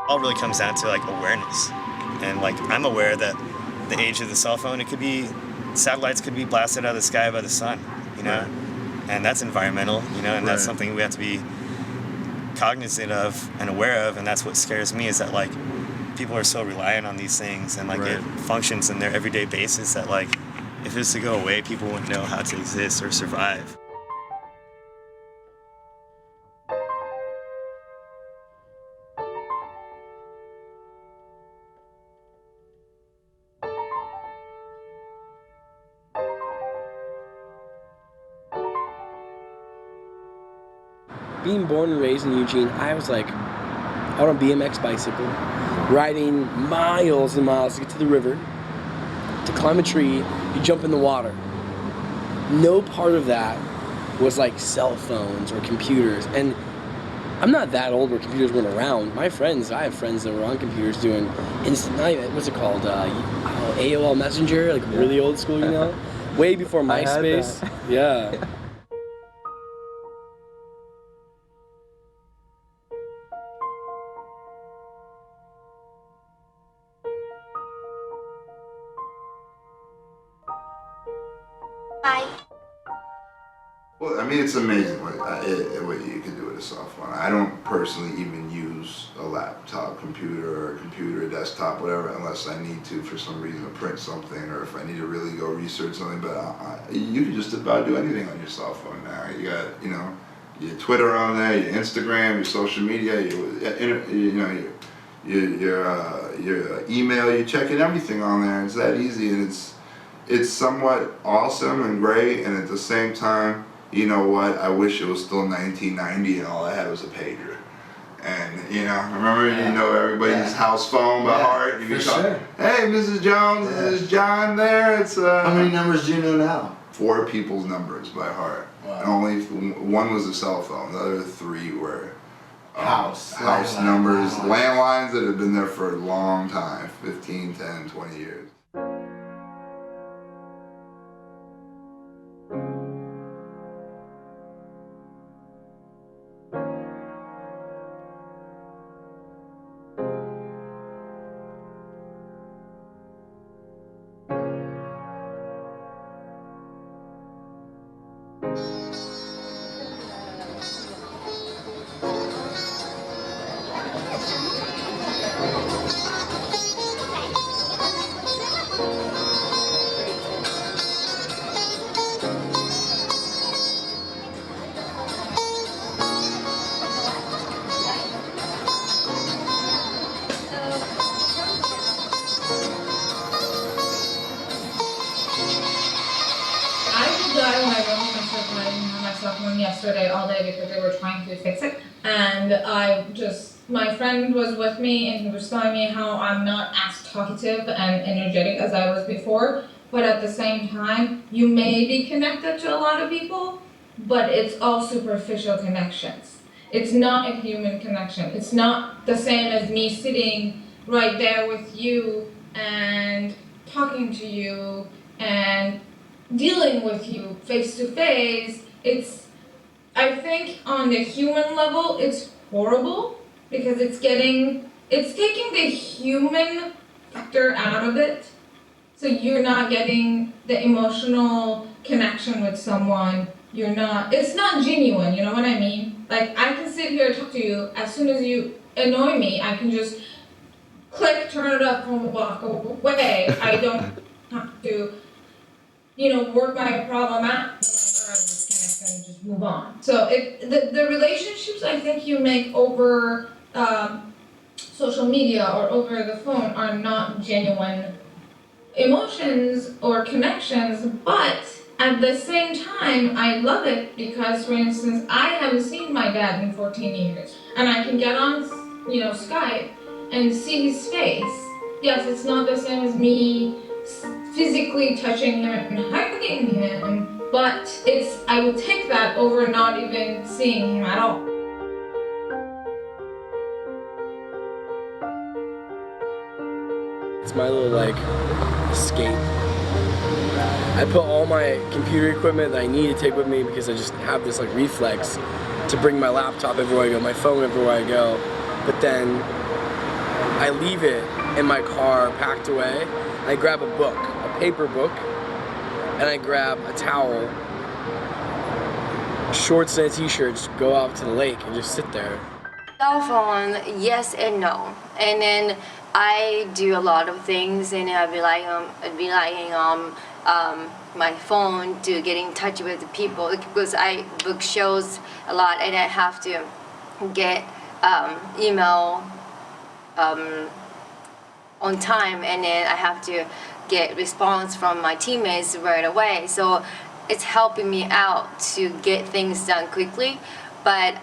All really comes down to like awareness, and like I'm aware that the age of the cell phone, it could be satellites could be blasted out of the sky by the sun, you know, right. And that's environmental, you know, and right. That's something we have to be cognizant of and aware of, and that's what scares me is that like people are so reliant on these things and like right. It functions in their everyday basis that like if it was to go away, people wouldn't know how to exist or survive. Being born and raised in Eugene, I was like out on a BMX bicycle, riding miles and miles to get to the river, to climb a tree, you jump in the water. No part of that was like cell phones or computers. And I'm not that old where computers weren't around. My friends, I have friends that were on computers doing instant, what's it called? AOL Messenger, like really old school, you know? Way before MySpace. Yeah. Well, I mean, it's amazing what you can do with a cell phone. I don't personally even use a laptop computer or a computer, desktop, whatever, unless I need to for some reason to print something or if I need to really go research something. But you can just about do anything on your cell phone now. You got, you know, your Twitter on there, your Instagram, your social media, your email. You're checking everything on there. It's that easy, and it's somewhat awesome and great, and at the same time, you know what, I wish it was still 1990 and all I had was a pager. And, you know, remember, you know everybody's house phone by heart. You can talk, sure. Hey, Mrs. Jones, is John there? It's How many numbers do you know now? 4 people's numbers by heart. Wow. And only one was a cell phone. The other 3 were house numbers, landlines that have been there for a long time, 15, 10, 20 years. Yesterday all day because they were trying to fix it, and my friend was with me and he was telling me how I'm not as talkative and energetic as I was before, but at the same time you may be connected to a lot of people, but it's all superficial connections. It's not a human connection. It's not the same as me sitting right there with you and talking to you and dealing with you face to face. I think on the human level, it's horrible because it's taking the human factor out of it. So you're not getting the emotional connection with someone. It's not genuine, you know what I mean? Like, I can sit here and talk to you. As soon as you annoy me, I can just click, turn it up, and walk away. I don't have to, work my problem out. And just move on. So the relationships I think you make over social media or over the phone are not genuine emotions or connections, but at the same time I love it because, for instance, I haven't seen my dad in 14 years and I can get on Skype and see his face. Yes, it's not the same as me physically touching him and hugging him, but I would take that over not even seeing him at all. It's my little escape. I put all my computer equipment that I need to take with me because I just have this reflex to bring my laptop everywhere I go, my phone everywhere I go. But then I leave it in my car packed away. I grab a book, a paper book, and I grab a towel, shorts and a t-shirt, just go out to the lake and just sit there. Cell phone, yes and no. And then I do a lot of things, and I'd be relying on my phone to get in touch with the people, because I book shows a lot, and I have to get email on time, and then I have to get response from my teammates right away. So it's helping me out to get things done quickly. But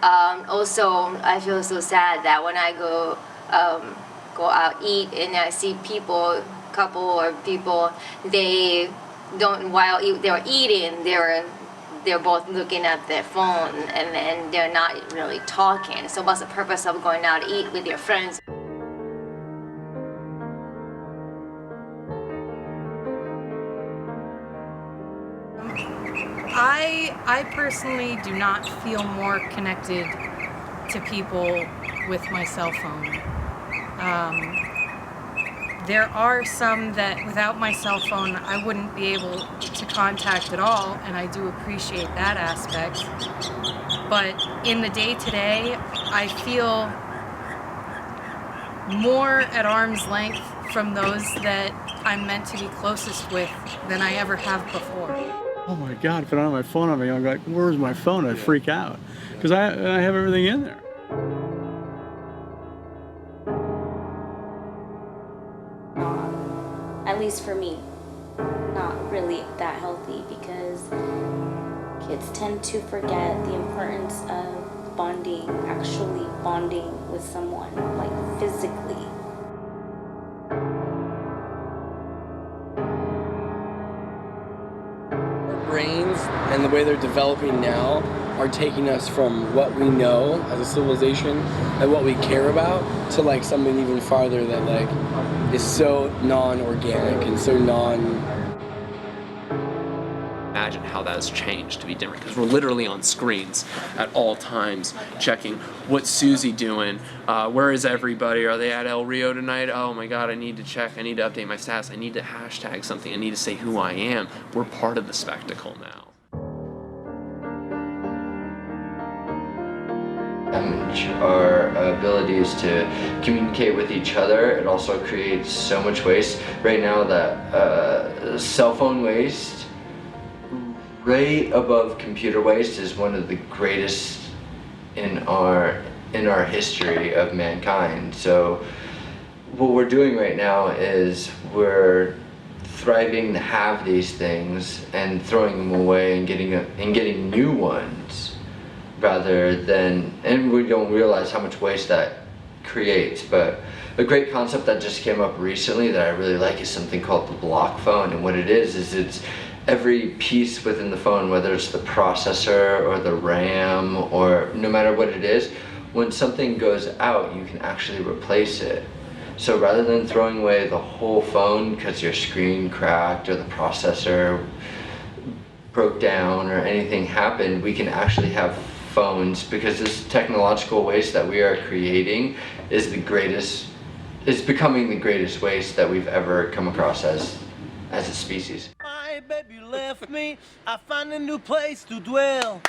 also I feel so sad that when I go out eat and I see people, couple or people, they don't, while they're eating, they're both looking at their phone, and then they're not really talking. So what's the purpose of going out to eat with your friends? I personally do not feel more connected to people with my cell phone. There are some that without my cell phone I wouldn't be able to contact at all, and I do appreciate that aspect. But in the day-to-day, I feel more at arm's length from those that I'm meant to be closest with than I ever have before. Oh my God, if I don't have my phone on me, I'm like, where's my phone? I freak out because I have everything in there. At least for me, not really that healthy, because kids tend to forget the importance of bonding, actually bonding with someone, like physically. Brains and the way they're developing now are taking us from what we know as a civilization and what we care about to like something even farther that like is so non-organic and so Imagine how that has changed to be different, because we're literally on screens at all times checking what's Susie doing, where is everybody, are they at El Rio tonight, oh my God, I need to check, I need to update my stats, I need to hashtag something, I need to say who I am. We're part of the spectacle now. Our abilities to communicate with each other. It also creates so much waste. Right now, that cell phone waste, right above computer waste, is one of the greatest in our history of mankind. So what we're doing right now is we're thriving to have these things and throwing them away and getting new ones, rather than, and we don't realize how much waste that creates. But a great concept that just came up recently that I really like is something called the block phone. And what it is it's every piece within the phone, whether it's the processor or the RAM or no matter what it is, when something goes out, you can actually replace it. So rather than throwing away the whole phone because your screen cracked or the processor broke down or anything happened, we can actually have phones, because this technological waste that we are creating is becoming the greatest waste that we've ever come across as a species. My baby left me, I found a new place to dwell.